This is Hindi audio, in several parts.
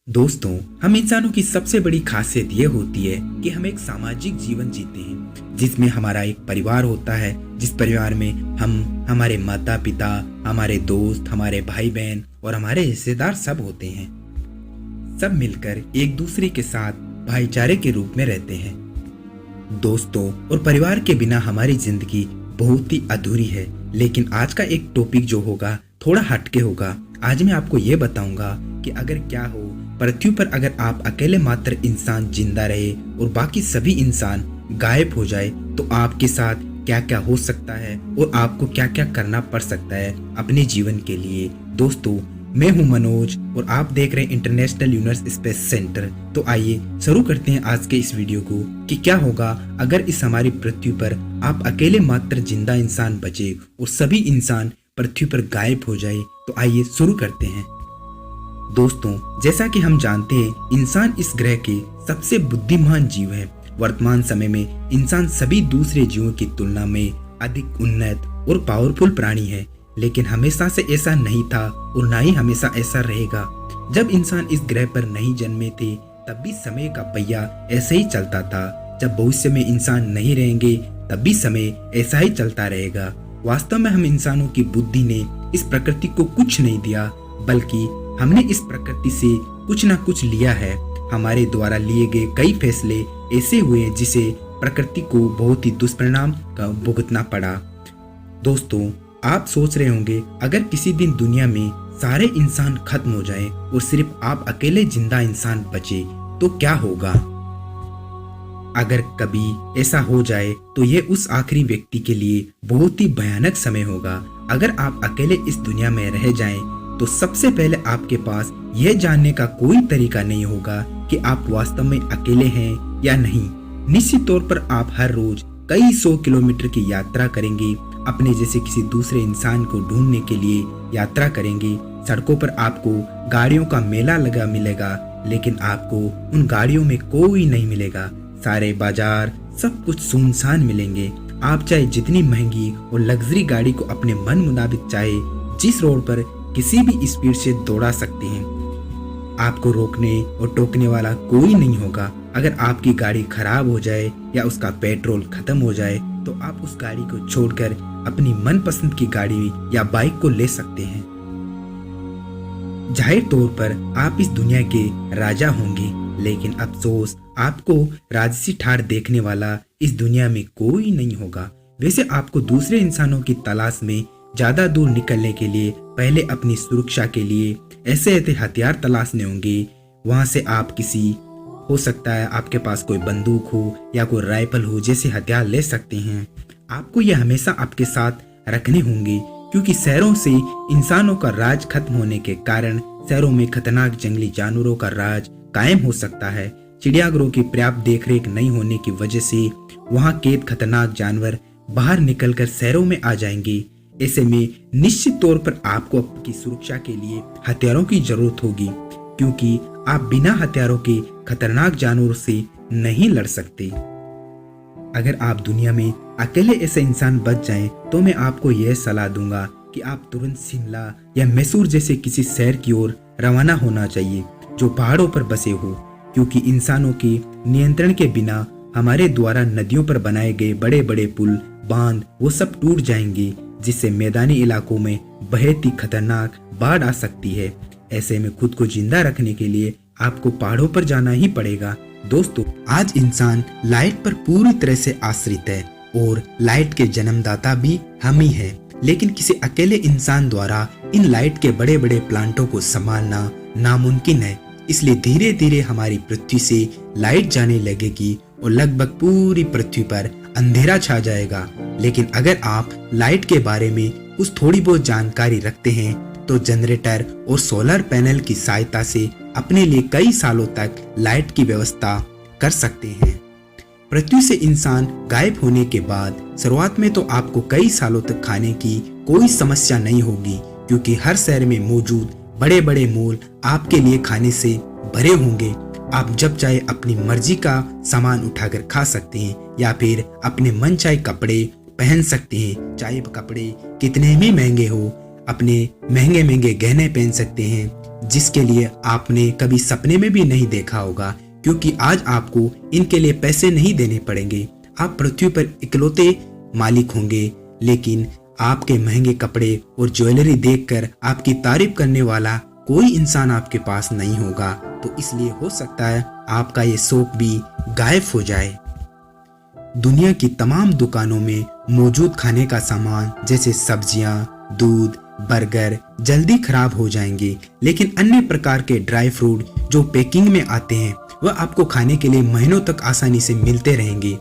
दोस्तों, हम इंसानों की सबसे बड़ी खासियत ये होती है कि हम एक सामाजिक जीवन जीते हैं जिसमें हमारा एक परिवार होता है। जिस परिवार में हम, हमारे माता पिता, हमारे दोस्त, हमारे भाई बहन और हमारे रिश्तेदार सब होते हैं। सब मिलकर एक दूसरे के साथ भाईचारे के रूप में रहते हैं। दोस्तों और परिवार के बिना हमारी जिंदगी बहुत ही अधूरी है। लेकिन आज का एक टॉपिक जो होगा थोड़ा हटके होगा। आज मैं आपको ये बताऊंगा कि अगर क्या हो, पृथ्वी पर अगर आप अकेले मात्र इंसान जिंदा रहे और बाकी सभी इंसान गायब हो जाए तो आपके साथ क्या क्या हो सकता है और आपको क्या क्या करना पड़ सकता है अपने जीवन के लिए। दोस्तों, मैं हूं मनोज और आप देख रहे हैं इंटरनेशनल यूनिवर्स स्पेस सेंटर। तो आइए शुरू करते हैं आज के इस वीडियो को कि क्या होगा अगर इस हमारी पृथ्वी पर आप अकेले मात्र जिंदा इंसान बचे और सभी इंसान पृथ्वी पर गायब हो जाए। तो आइए शुरू करते हैं। दोस्तों, जैसा कि हम जानते हैं इंसान इस ग्रह के सबसे बुद्धिमान जीव है। वर्तमान समय में इंसान सभी दूसरे जीवों की तुलना में अधिक उन्नत और पावरफुल प्राणी है। लेकिन हमेशा से ऐसा नहीं था और ना ही हमेशा ऐसा रहेगा। जब इंसान इस ग्रह पर नहीं जन्मे थे तब भी समय का पहिया ऐसे ही चलता था। जब भविष्य में इंसान नहीं रहेंगे तब भी समय ऐसा ही चलता रहेगा। वास्तव में हम इंसानों की बुद्धि ने इस प्रकृति को कुछ नहीं दिया, बल्कि हमने इस प्रकृति से कुछ ना कुछ लिया है। हमारे द्वारा लिए गए कई फैसले ऐसे हुए जिसे प्रकृति को बहुत ही दुष्परिणाम का भुगतना पड़ा। दोस्तों, आप सोच रहे होंगे अगर किसी दिन दुनिया में सारे इंसान खत्म हो जाएं और सिर्फ आप अकेले जिंदा इंसान बचे तो क्या होगा। अगर कभी ऐसा हो जाए तो ये उस आखिरी व्यक्ति के लिए बहुत ही भयानक समय होगा। अगर आप अकेले इस दुनिया में रह जाएं तो सबसे पहले आपके पास यह जानने का कोई तरीका नहीं होगा कि आप वास्तव में अकेले हैं या नहीं। निश्चित तौर पर आप हर रोज कई 100 किलोमीटर की यात्रा करेंगे, अपने जैसे किसी दूसरे इंसान को ढूंढने के लिए यात्रा करेंगे। सड़कों पर आपको गाड़ियों का मेला लगा मिलेगा, लेकिन आपको उन गाड़ियों में कोई नहीं मिलेगा। सारे बाजार सब कुछ सुनसान मिलेंगे। आप चाहे जितनी महंगी और लग्जरी गाड़ी को अपने मन मुताबिक चाहे जिस रोड पर किसी भी स्पीड से दौड़ा सकते हैं। आपको रोकने और टोकने वाला कोई नहीं होगा। अगर आपकी गाड़ी खराब हो जाए या उसका पेट्रोल खत्म हो जाए तो आप उस गाड़ी को छोड़कर अपनी मनपसंद की गाड़ी या बाइक को ले सकते हैं। जाहिर तौर पर आप इस दुनिया के राजा होंगे, लेकिन अफसोस आपको राजसी ठाठ देखने वाला इस दुनिया में कोई नहीं होगा। वैसे आपको दूसरे इंसानों की तलाश में ज्यादा दूर निकलने के लिए पहले अपनी सुरक्षा के लिए ऐसे ऐसे हथियार तलाशने होंगे। वहां से आप किसी, हो सकता है आपके पास कोई बंदूक हो या कोई राइफल हो जैसे हथियार ले सकते हैं। आपको यह हमेशा आपके साथ रखने होंगे, क्योंकि शहरों से इंसानों का राज खत्म होने के कारण शहरों में खतरनाक जंगली जानवरों का राज कायम हो सकता है। चिड़ियाघरों की पर्याप्त देखरेख नहीं होने की वजह से वहां कैद खतरनाक जानवर बाहर निकलकर शहरों में आ जाएंगे। ऐसे में निश्चित तौर पर आपको आपकी सुरक्षा के लिए हथियारों की जरूरत होगी, क्योंकि आप बिना हथियारों के खतरनाक जानवरों से नहीं लड़ सकते। अगर आप दुनिया में अकेले ऐसे इंसान बच जाएं, तो मैं आपको यह सलाह दूंगा कि आप तुरंत शिमला या मैसूर जैसे किसी शहर की ओर रवाना होना चाहिए जो पहाड़ों पर बसे हो, क्योंकि इंसानों के नियंत्रण के बिना हमारे द्वारा नदियों पर बनाए गए बड़े बड़े पुल, बांध वो सब टूट जाएंगे, जिससे मैदानी इलाकों में बहुत ही खतरनाक बाढ़ आ सकती है। ऐसे में खुद को जिंदा रखने के लिए आपको पहाड़ों पर जाना ही पड़ेगा। दोस्तों, आज इंसान लाइट पर पूरी तरह से आश्रित है और लाइट के जन्मदाता भी हम ही हैं। लेकिन किसी अकेले इंसान द्वारा इन लाइट के बड़े बड़े प्लांटों को संभालना नामुमकिन है। इसलिए धीरे धीरे हमारी पृथ्वी से लाइट जाने लगेगी और लगभग पूरी पृथ्वी पर अंधेरा छा जाएगा। लेकिन अगर आप लाइट के बारे में कुछ थोड़ी बहुत जानकारी रखते हैं तो जनरेटर और सोलर पैनल की सहायता से अपने लिए कई सालों तक लाइट की व्यवस्था कर सकते हैं। पृथ्वी से इंसान गायब होने के बाद शुरुआत में तो आपको कई सालों तक खाने की कोई समस्या नहीं होगी, क्योंकि हर शहर में मौजूद बड़े बड़े मॉल आपके लिए खाने से भरे होंगे। आप जब चाहे अपनी मर्जी का सामान उठाकर खा सकते हैं या फिर अपने मन चाहे कपड़े पहन सकते हैं, चाहे कपड़े कितने भी महंगे हो। अपने महंगे महंगे गहने पहन सकते हैं, जिसके लिए आपने कभी सपने में भी नहीं देखा होगा, क्योंकि आज आपको इनके लिए पैसे नहीं देने पड़ेंगे। आप पृथ्वी पर इकलौते मालिक होंगे, लेकिन आपके महंगे कपड़े और ज्वेलरी देखकर आपकी तारीफ करने वाला कोई इंसान आपके पास नहीं होगा। तो इसलिए हो सकता है आपका ये शौक भी गायब हो जाए। दुनिया की तमाम दुकानों में मौजूद खाने का सामान जैसे सब्जियां, दूध, बर्गर जल्दी खराब हो जाएंगे, लेकिन अन्य प्रकार के ड्राई फ्रूट जो पैकिंग में आते हैं वह आपको खाने के लिए महीनों तक आसानी से मिलते रहेंगे।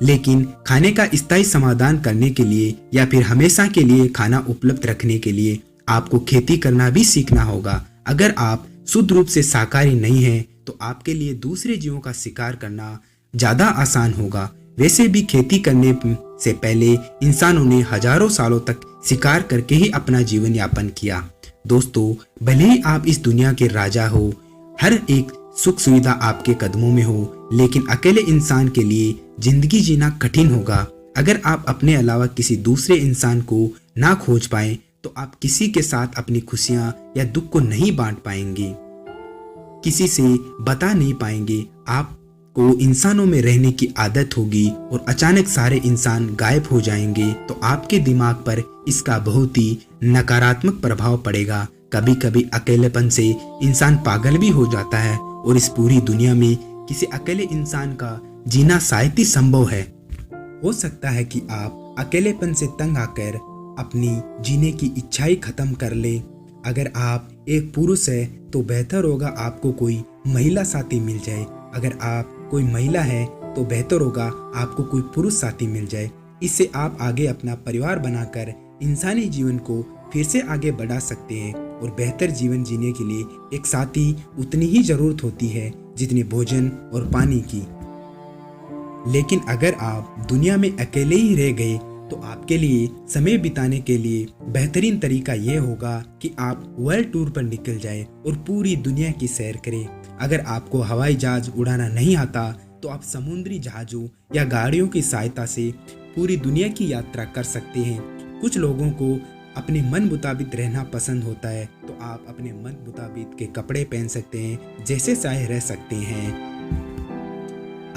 लेकिन खाने का स्थायी समाधान करने के लिए या फिर हमेशा के लिए खाना उपलब्ध रखने के लिए आपको खेती करना भी सीखना होगा। अगर आप शुद्ध रूप से शाकाहारी नहीं हैं तो आपके लिए दूसरे जीवों का शिकार करना ज्यादा आसान होगा। वैसे भी खेती करने से पहले इंसानों ने हजारों सालों तक शिकार करके ही अपना जीवन यापन किया। दोस्तों, भले ही आप इस दुनिया के राजा हो, हर एक सुख सुविधा आपके कदमों में हो, लेकिन अकेले इंसान के लिए जिंदगी जीना कठिन होगा। अगर आप अपने अलावा किसी दूसरे इंसान को ना खोज पाए तो आप किसी के साथ अपनी खुशियां या दुख को नहीं बांट पाएंगे, किसी से बता नहीं पाएंगे। आपको इंसानों में रहने की आदत होगी और अचानक सारे इंसान गायब हो जाएंगे तो आपके दिमाग पर इसका बहुत ही नकारात्मक प्रभाव पड़ेगा। कभी कभी अकेलेपन से इंसान पागल भी हो जाता है और इस पूरी दुनिया में किसी अकेले इंसान का जीना शायद ही संभव है। हो सकता है कि आप अकेलेपन से तंग आकर अपनी जीने की इच्छाएं खत्म कर ले। अगर आप एक पुरुष है तो बेहतर होगा आपको कोई महिला साथी मिल जाए। अगर आप कोई महिला है तो बेहतर होगा आपको कोई पुरुष साथी मिल जाए। इससे आप आगे अपना परिवार बनाकर इंसानी जीवन को फिर से आगे बढ़ा सकते हैं। और बेहतर जीवन जीने के लिए एक साथी उतनी ही जरूरत होती है जितनी भोजन और पानी की। लेकिन अगर आप दुनिया में अकेले ही रह गए तो आपके लिए समय बिताने के लिए बेहतरीन तरीका यह होगा कि आप वर्ल्ड टूर पर निकल जाएं और पूरी दुनिया की सैर करें। अगर आपको हवाई जहाज उड़ाना नहीं आता तो आप समुद्री जहाजों या गाड़ियों की सहायता से पूरी दुनिया की यात्रा कर सकते हैं। कुछ लोगों को अपने मन मुताबिक रहना पसंद होता है तो आप अपने मन मुताबिक के कपड़े पहन सकते हैं, जैसे चाहे रह सकते हैं।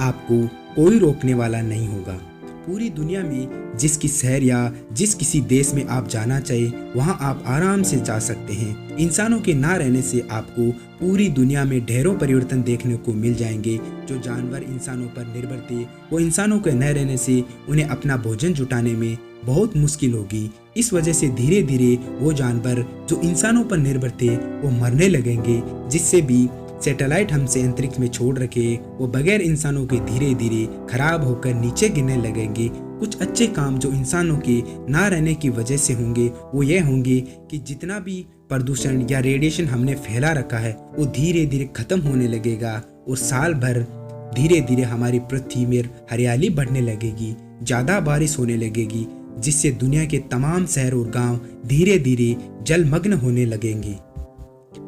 आपको कोई रोकने वाला नहीं होगा। पूरी दुनिया में जिसकी शहर या जिस किसी देश में आप जाना चाहे वहां आप आराम से जा सकते हैं। इंसानों के ना रहने से आपको पूरी दुनिया में ढेरों परिवर्तन देखने को मिल जाएंगे। जो जानवर इंसानों पर निर्भर थे वो इंसानों के न रहने से उन्हें अपना भोजन जुटाने में बहुत मुश्किल होगी। इस वजह से धीरे धीरे वो जानवर जो इंसानों पर निर्भर थे वो मरने लगेंगे, जिससे भी सैटेलाइट हमसे अंतरिक्ष में छोड़ रखे वो बगैर इंसानों के धीरे धीरे खराब होकर नीचे गिरने लगेंगे। कुछ अच्छे काम जो इंसानों के ना रहने की वजह से होंगे वो ये होंगे कि जितना भी प्रदूषण या रेडिएशन हमने फैला रखा है वो धीरे धीरे खत्म होने लगेगा और साल भर धीरे धीरे हमारी पृथ्वी में हरियाली बढ़ने लगेगी, ज्यादा बारिश होने लगेगी, जिससे दुनिया के तमाम शहर और गांव धीरे धीरे जलमग्न होने लगेंगे।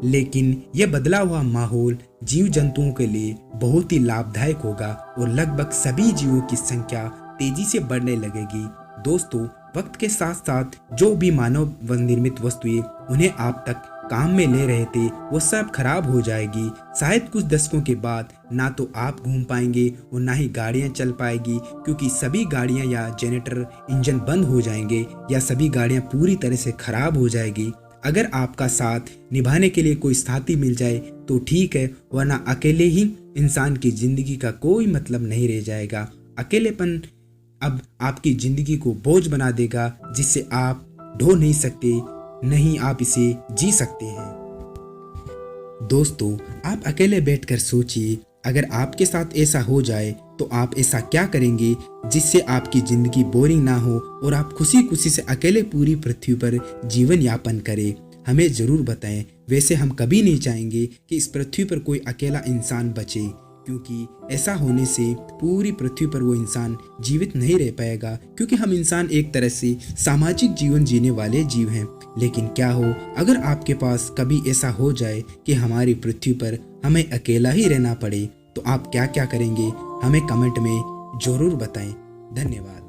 लेकिन यह बदला हुआ माहौल जीव जंतुओं के लिए बहुत ही लाभदायक होगा और लगभग सभी जीवों की संख्या तेजी से बढ़ने लगेगी। दोस्तों, वक्त के साथ साथ जो भी मानव निर्मित वस्तुएं उन्हें आप तक काम में ले रहे थे वो सब खराब हो जाएगी। शायद कुछ दशकों के बाद ना तो आप घूम पाएंगे और ना ही गाड़ियां चल पाएगी, क्योंकि सभी गाड़ियां या जनरेटर इंजन बंद हो जाएंगे या सभी गाड़ियां पूरी तरह से खराब हो जाएगी। अगर आपका साथ निभाने के लिए कोई साथी मिल जाए तो ठीक है, वरना अकेले ही इंसान की जिंदगी का कोई मतलब नहीं रह जाएगा। अकेलेपन अब आपकी जिंदगी को बोझ बना देगा, जिससे आप ढो नहीं सकते, नहीं आप इसे जी सकते हैं। दोस्तों, आप अकेले बैठकर सोचिए, अगर आपके साथ ऐसा हो जाए तो आप ऐसा क्या करेंगे जिससे आपकी जिंदगी बोरिंग ना हो और आप खुशी खुशी से अकेले पूरी पृथ्वी पर जीवन यापन करें। हमें जरूर बताएं। वैसे हम कभी नहीं चाहेंगे कि इस पृथ्वी पर कोई अकेला इंसान बचे, क्योंकि ऐसा होने से पूरी पृथ्वी पर वो इंसान जीवित नहीं रह पाएगा, क्योंकि हम इंसान एक तरह से सामाजिक जीवन जीने वाले जीव हैं। लेकिन क्या हो अगर आपके पास कभी ऐसा हो जाए कि हमारी पृथ्वी पर हमें अकेला ही रहना पड़े, तो आप क्या क्या करेंगे? हमें कमेंट में जरूर बताएं। धन्यवाद।